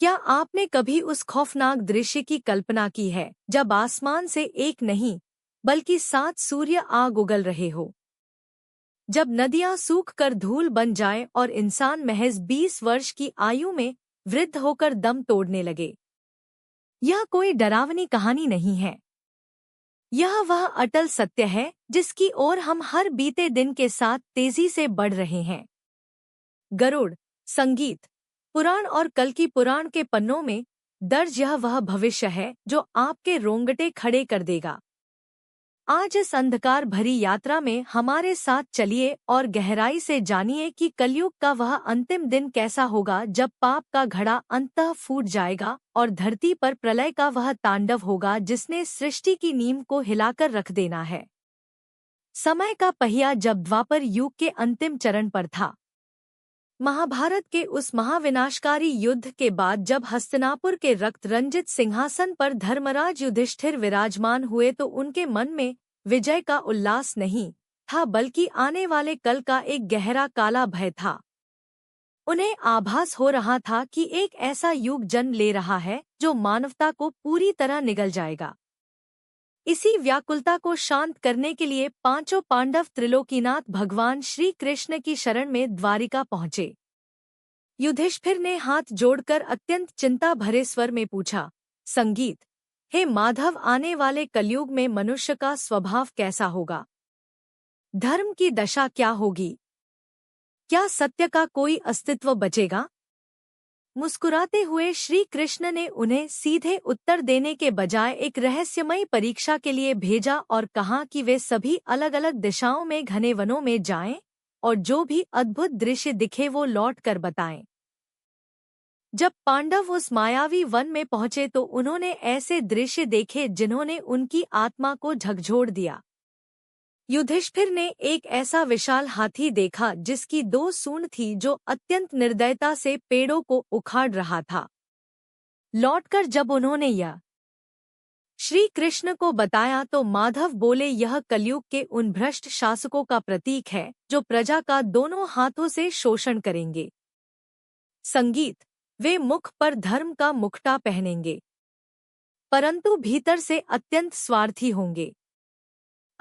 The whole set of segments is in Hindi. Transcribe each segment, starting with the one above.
क्या आपने कभी उस खौफनाक दृश्य की कल्पना की है जब आसमान से एक नहीं बल्कि 7 सूर्य आग उगल रहे हो? जब नदियां सूख कर धूल बन जाएं और इंसान महज 20 वर्ष की आयु में वृद्ध होकर दम तोड़ने लगे। यह कोई डरावनी कहानी नहीं है। यह वह अटल सत्य है जिसकी ओर हम हर बीते दिन के साथ तेजी से बढ़ रहे हैं। गरुड़, संगीत, पुराण और कल्कि पुराण के पन्नों में दर्ज यह वह भविष्य है जो आपके रोंगटे खड़े कर देगा। आज इस अंधकार भरी यात्रा में हमारे साथ चलिए और गहराई से जानिए कि कलयुग का वह अंतिम दिन कैसा होगा जब पाप का घड़ा अंततः फूट जाएगा और धरती पर प्रलय का वह तांडव होगा जिसने सृष्टि की नींव को हिलाकर रख देना है। समय का पहिया जब द्वापर युग के अंतिम चरण पर था। महाभारत के उस महाविनाशकारी युद्ध के बाद जब हस्तिनापुर के रक्त रंजित सिंहासन पर धर्मराज युधिष्ठिर विराजमान हुए तो उनके मन में विजय का उल्लास नहीं था बल्कि आने वाले कल का एक गहरा काला भय था। उन्हें आभास हो रहा था कि एक ऐसा युग जन्म ले रहा है जो मानवता को पूरी तरह निगल जाएगा। इसी व्याकुलता को शांत करने के लिए पांचों पांडव त्रिलोकीनाथ भगवान श्री कृष्ण की शरण में द्वारिका पहुंचे। युधिष्ठिर ने हाथ जोड़कर अत्यंत चिंता भरे स्वर में पूछा, संगीत, हे माधव, आने वाले कलयुग में मनुष्य का स्वभाव कैसा होगा? धर्म की दशा क्या होगी? क्या सत्य का कोई अस्तित्व बचेगा? मुस्कुराते हुए श्री कृष्ण ने उन्हें सीधे उत्तर देने के बजाय एक रहस्यमयी परीक्षा के लिए भेजा और कहा कि वे सभी अलग अलग दिशाओं में घने वनों में जाएं और जो भी अद्भुत दृश्य दिखे वो लौट कर बताएं। जब पांडव उस मायावी वन में पहुंचे तो उन्होंने ऐसे दृश्य देखे जिन्होंने उनकी आत्मा को झकझोर दिया। युधिष्ठिर ने एक ऐसा विशाल हाथी देखा जिसकी 2 सूंड थी जो अत्यंत निर्दयता से पेड़ों को उखाड़ रहा था। लौटकर जब उन्होंने यह श्री कृष्ण को बताया तो माधव बोले, यह कलयुग के उन भ्रष्ट शासकों का प्रतीक है जो प्रजा का दोनों हाथों से शोषण करेंगे। संगीत, वे मुख पर धर्म का मुखटा पहनेंगे परंतु भीतर से अत्यंत स्वार्थी होंगे।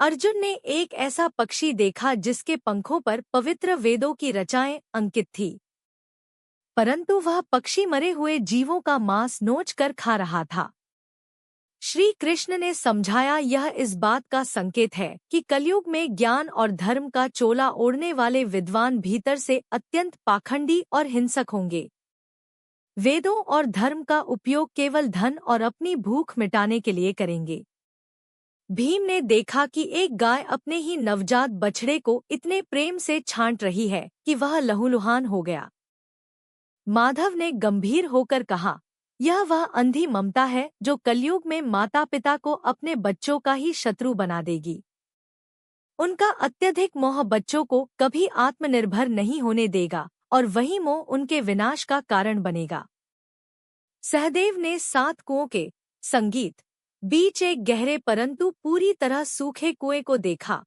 अर्जुन ने एक ऐसा पक्षी देखा जिसके पंखों पर पवित्र वेदों की रचाएं अंकित थी, परंतु वह पक्षी मरे हुए जीवों का मांस नोच कर खा रहा था। श्री कृष्ण ने समझाया, यह इस बात का संकेत है कि कलयुग में ज्ञान और धर्म का चोला ओढ़ने वाले विद्वान भीतर से अत्यंत पाखंडी और हिंसक होंगे। वेदों और धर्म का उपयोग केवल धन और अपनी भूख मिटाने के लिए करेंगे। भीम ने देखा कि एक गाय अपने ही नवजात बछड़े को इतने प्रेम से छांट रही है कि वह लहूलुहान हो गया। माधव ने गंभीर होकर कहा, यह वह अंधी ममता है जो कलयुग में माता पिता को अपने बच्चों का ही शत्रु बना देगी। उनका अत्यधिक मोह बच्चों को कभी आत्मनिर्भर नहीं होने देगा और वही मोह उनके विनाश का कारण बनेगा। सहदेव ने 7 कुओं के संगीत बीच एक गहरे परंतु पूरी तरह सूखे कुएं को देखा।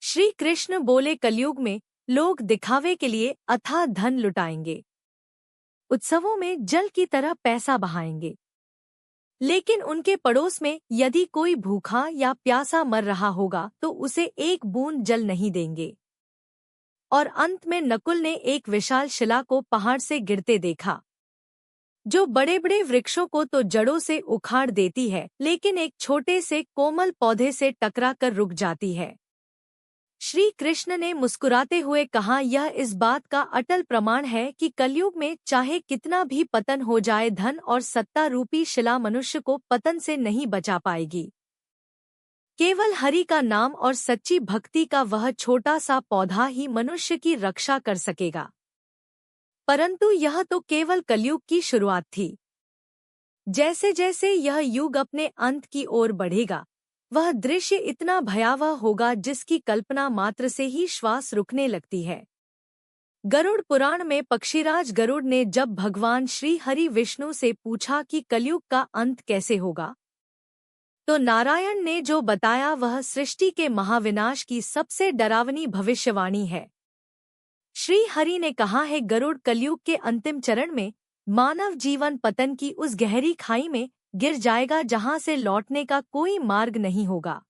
श्री कृष्ण बोले, कलयुग में लोग दिखावे के लिए अथाह धन लुटाएंगे, उत्सवों में जल की तरह पैसा बहाएंगे, लेकिन उनके पड़ोस में यदि कोई भूखा या प्यासा मर रहा होगा तो उसे एक बूंद जल नहीं देंगे। और अंत में नकुल ने एक विशाल शिला को पहाड़ से गिरते देखा जो बड़े बड़े वृक्षों को तो जड़ों से उखाड़ देती है लेकिन एक छोटे से कोमल पौधे से टकरा कर रुक जाती है। श्री कृष्ण ने मुस्कुराते हुए कहा, यह इस बात का अटल प्रमाण है कि कलयुग में चाहे कितना भी पतन हो जाए, धन और सत्ता रूपी शिला मनुष्य को पतन से नहीं बचा पाएगी। केवल हरि का नाम और सच्ची भक्ति का वह छोटा सा पौधा ही मनुष्य की रक्षा कर सकेगा। परंतु यह तो केवल कलयुग की शुरुआत थी। जैसे जैसे यह युग अपने अंत की ओर बढ़ेगा, वह दृश्य इतना भयावह होगा जिसकी कल्पना मात्र से ही श्वास रुकने लगती है। गरुड़ पुराण में पक्षीराज गरुड़ ने जब भगवान श्री हरि विष्णु से पूछा कि कलयुग का अंत कैसे होगा, तो नारायण ने जो बताया वह सृष्टि के महाविनाश की सबसे डरावनी भविष्यवाणी है। श्री हरि ने कहा है, गरुड़, कलयुग के अंतिम चरण में मानव जीवन पतन की उस गहरी खाई में गिर जाएगा जहां से लौटने का कोई मार्ग नहीं होगा।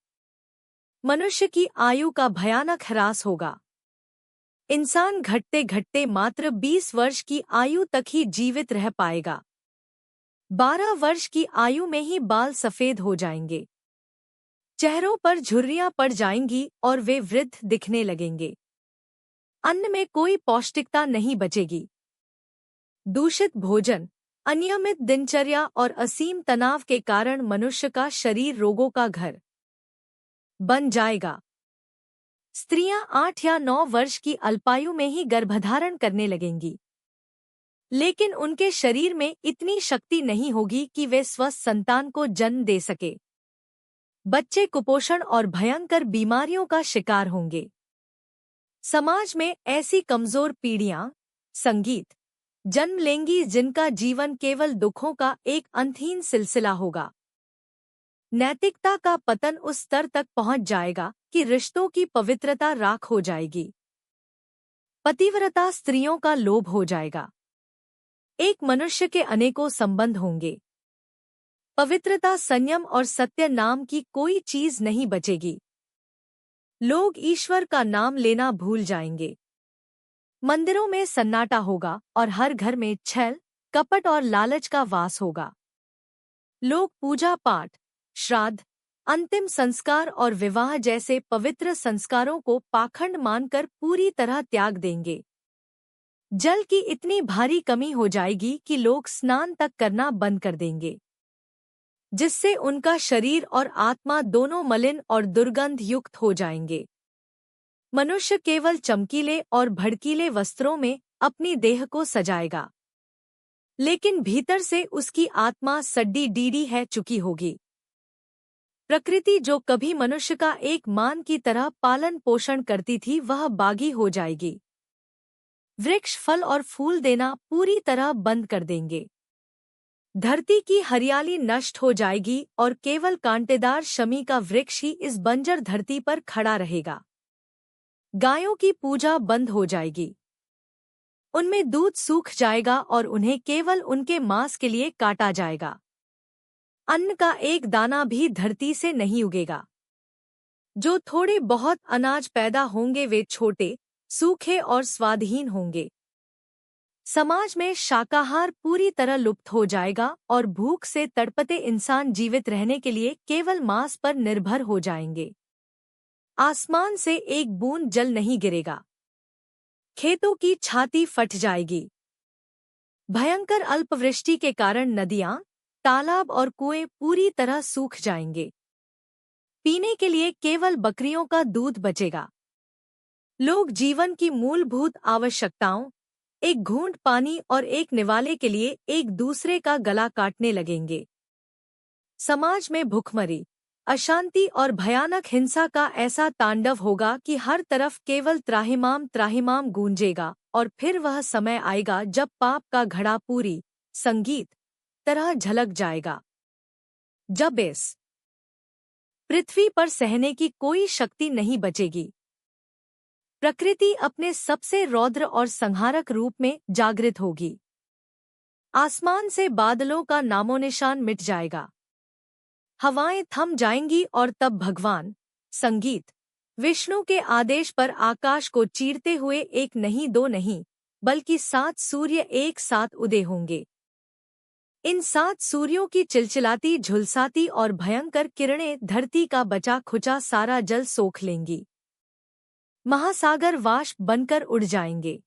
मनुष्य की आयु का भयानक ह्रास होगा। इंसान घटते घटते मात्र 20 वर्ष की आयु तक ही जीवित रह पाएगा। 12 वर्ष की आयु में ही बाल सफेद हो जाएंगे, चेहरों पर झुर्रियां पड़ जाएंगी और वे वृद्ध दिखने लगेंगे। अन्न में कोई पौष्टिकता नहीं बचेगी। दूषित भोजन, अनियमित दिनचर्या और असीम तनाव के कारण मनुष्य का शरीर रोगों का घर बन जाएगा। स्त्रियां 8 या 9 वर्ष की अल्पायु में ही गर्भधारण करने लगेंगी, लेकिन उनके शरीर में इतनी शक्ति नहीं होगी कि वे स्वस्थ संतान को जन्म दे सके। बच्चे कुपोषण और भयंकर बीमारियों का शिकार होंगे। समाज में ऐसी कमजोर पीढ़ियां संगीत जन्म लेंगी जिनका जीवन केवल दुखों का एक अंतहीन सिलसिला होगा। नैतिकता का पतन उस स्तर तक पहुंच जाएगा कि रिश्तों की पवित्रता राख हो जाएगी। पतिव्रता स्त्रियों का लोभ हो जाएगा। एक मनुष्य के अनेकों संबंध होंगे। पवित्रता, संयम और सत्य नाम की कोई चीज नहीं बचेगी। लोग ईश्वर का नाम लेना भूल जाएंगे। मंदिरों में सन्नाटा होगा और हर घर में छल, कपट और लालच का वास होगा। लोग पूजा पाठ, श्राद्ध, अंतिम संस्कार और विवाह जैसे पवित्र संस्कारों को पाखंड मानकर पूरी तरह त्याग देंगे। जल की इतनी भारी कमी हो जाएगी कि लोग स्नान तक करना बंद कर देंगे, जिससे उनका शरीर और आत्मा दोनों मलिन और दुर्गंध युक्त हो जाएंगे। मनुष्य केवल चमकीले और भड़कीले वस्त्रों में अपनी देह को सजाएगा, लेकिन भीतर से उसकी आत्मा सड्डी डीडी है चुकी होगी। प्रकृति जो कभी मनुष्य का एक मान की तरह पालन पोषण करती थी, वह बागी हो जाएगी। वृक्ष फल और फूल देना पूरी तरह बंद कर देंगे। धरती की हरियाली नष्ट हो जाएगी और केवल कांटेदार शमी का वृक्ष ही इस बंजर धरती पर खड़ा रहेगा। गायों की पूजा बंद हो जाएगी। उनमें दूध सूख जाएगा और उन्हें केवल उनके मांस के लिए काटा जाएगा। अन्न का एक दाना भी धरती से नहीं उगेगा। जो थोड़े बहुत अनाज पैदा होंगे वे छोटे, सूखे और स्वादहीन होंगे। समाज में शाकाहार पूरी तरह लुप्त हो जाएगा और भूख से तड़पते इंसान जीवित रहने के लिए केवल मांस पर निर्भर हो जाएंगे। आसमान से एक बूंद जल नहीं गिरेगा। खेतों की छाती फट जाएगी। भयंकर अल्पवृष्टि के कारण नदियां, तालाब और कुएं पूरी तरह सूख जाएंगे। पीने के लिए केवल बकरियों का दूध बचेगा। लोग जीवन की मूलभूत आवश्यकताओं, एक घूंट पानी और एक निवाले के लिए एक दूसरे का गला काटने लगेंगे। समाज में भुखमरी, अशांति और भयानक हिंसा का ऐसा तांडव होगा कि हर तरफ केवल त्राहिमाम त्राहिमाम गूंजेगा। और फिर वह समय आएगा जब पाप का घड़ा पूरी संगीत तरह झलक जाएगा, जब इस पृथ्वी पर सहने की कोई शक्ति नहीं बचेगी। प्रकृति अपने सबसे रौद्र और संहारक रूप में जागृत होगी। आसमान से बादलों का नामोनिशान मिट जाएगा। हवाएं थम जाएंगी और तब भगवान संगीत विष्णु के आदेश पर आकाश को चीरते हुए एक नहीं दो नहीं बल्कि 7 सूर्य एक साथ उदय होंगे। इन 7 सूर्यों की चिलचिलाती, झुलसाती और भयंकर किरणें धरती का बचा खुचा सारा जल सोख लेंगी। महासागर वाष्प बनकर उड़ जाएंगे।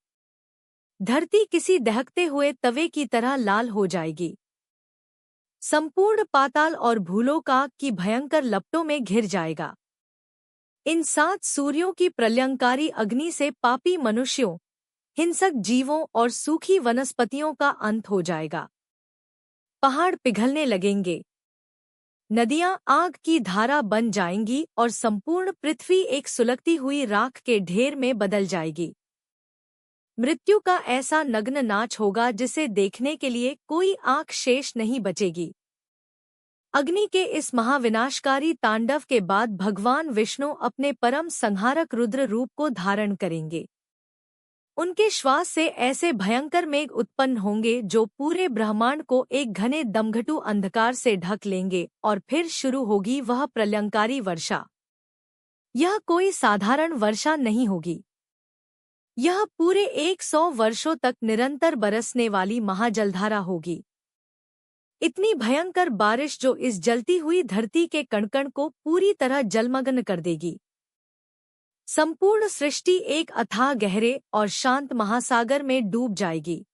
धरती किसी दहकते हुए तवे की तरह लाल हो जाएगी। संपूर्ण पाताल और भूलोकाक की भयंकर लपटों में घिर जाएगा। इन 7 सूर्यों की प्रलयंकारी अग्नि से पापी मनुष्यों, हिंसक जीवों और सूखी वनस्पतियों का अंत हो जाएगा। पहाड़ पिघलने लगेंगे। नदियां आग की धारा बन जाएंगी और संपूर्ण पृथ्वी एक सुलगती हुई राख के ढेर में बदल जाएगी। मृत्यु का ऐसा नग्न नाच होगा जिसे देखने के लिए कोई आंख शेष नहीं बचेगी। अग्नि के इस महाविनाशकारी तांडव के बाद भगवान विष्णु अपने परम संहारक रुद्र रूप को धारण करेंगे। उनके श्वास से ऐसे भयंकर मेघ उत्पन्न होंगे जो पूरे ब्रह्मांड को एक घने दमघटू अंधकार से ढक लेंगे और फिर शुरू होगी वह प्रलयंकारी वर्षा। यह कोई साधारण वर्षा नहीं होगी। यह पूरे 100 वर्षों तक निरंतर बरसने वाली महाजलधारा होगी। इतनी भयंकर बारिश जो इस जलती हुई धरती के कणकण को पूरी तरह जलमग्न कर देगी। संपूर्ण सृष्टि एक अथाह गहरे और शांत महासागर में डूब जाएगी।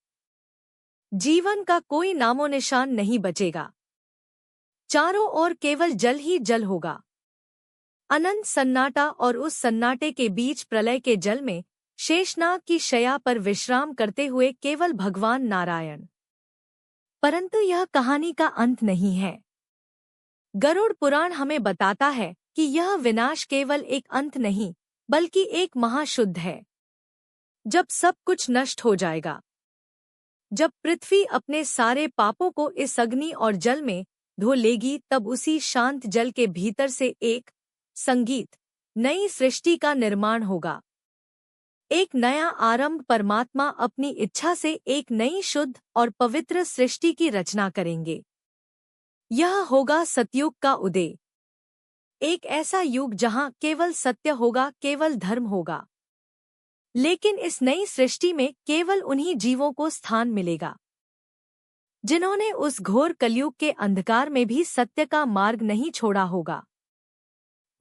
जीवन का कोई नामोनिशान नहीं बचेगा। चारों ओर केवल जल ही जल होगा। अनंत सन्नाटा, और उस सन्नाटे के बीच प्रलय के जल में शेषनाग की शैया पर विश्राम करते हुए केवल भगवान नारायण। परंतु यह कहानी का अंत नहीं है। गरुड़ पुराण हमें बताता है कि यह विनाश केवल एक अंत नहीं बल्कि एक महाशुद्ध है। जब सब कुछ नष्ट हो जाएगा, जब पृथ्वी अपने सारे पापों को इस अग्नि और जल में धो लेगी, तब उसी शांत जल के भीतर से एक संगीत, नई सृष्टि का निर्माण होगा। एक नया आरंभ। परमात्मा अपनी इच्छा से एक नई शुद्ध और पवित्र सृष्टि की रचना करेंगे। यह होगा सतयुग का उदय। एक ऐसा युग जहां केवल सत्य होगा, केवल धर्म होगा। लेकिन इस नई सृष्टि में केवल उन्हीं जीवों को स्थान मिलेगा जिन्होंने उस घोर कलयुग के अंधकार में भी सत्य का मार्ग नहीं छोड़ा होगा,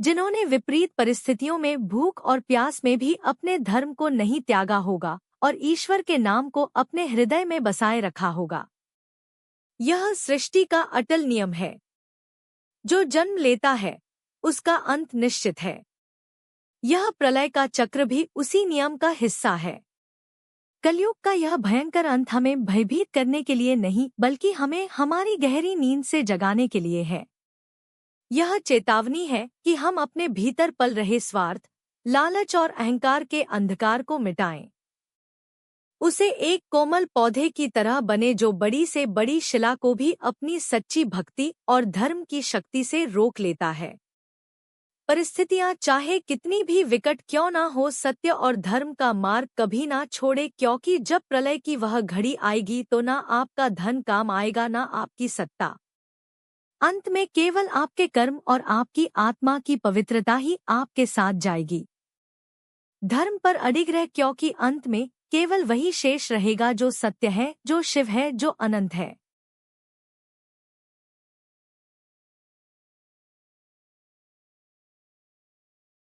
जिन्होंने विपरीत परिस्थितियों में भूख और प्यास में भी अपने धर्म को नहीं त्यागा होगा और ईश्वर के नाम को अपने हृदय में बसाए रखा होगा। यह सृष्टि का अटल नियम है। जो जन्म लेता है उसका अंत निश्चित है। यह प्रलय का चक्र भी उसी नियम का हिस्सा है। कलयुग का यह भयंकर अंत हमें भयभीत करने के लिए नहीं बल्कि हमें हमारी गहरी नींद से जगाने के लिए है। यह चेतावनी है कि हम अपने भीतर पल रहे स्वार्थ, लालच और अहंकार के अंधकार को मिटाएं। उसे एक कोमल पौधे की तरह बने जो बड़ी से बड़ी शिला को भी अपनी सच्ची भक्ति और धर्म की शक्ति से रोक लेता है। परिस्थितियां चाहे कितनी भी विकट क्यों ना हो, सत्य और धर्म का मार्ग कभी ना छोड़े, क्योंकि जब प्रलय की वह घड़ी आएगी तो ना आपका धन काम आएगा, ना आपकी सत्ता। अंत में केवल आपके कर्म और आपकी आत्मा की पवित्रता ही आपके साथ जाएगी। धर्म पर अडिग रह, क्योंकि अंत में केवल वही शेष रहेगा जो सत्य है, जो शिव है, जो अनंत है।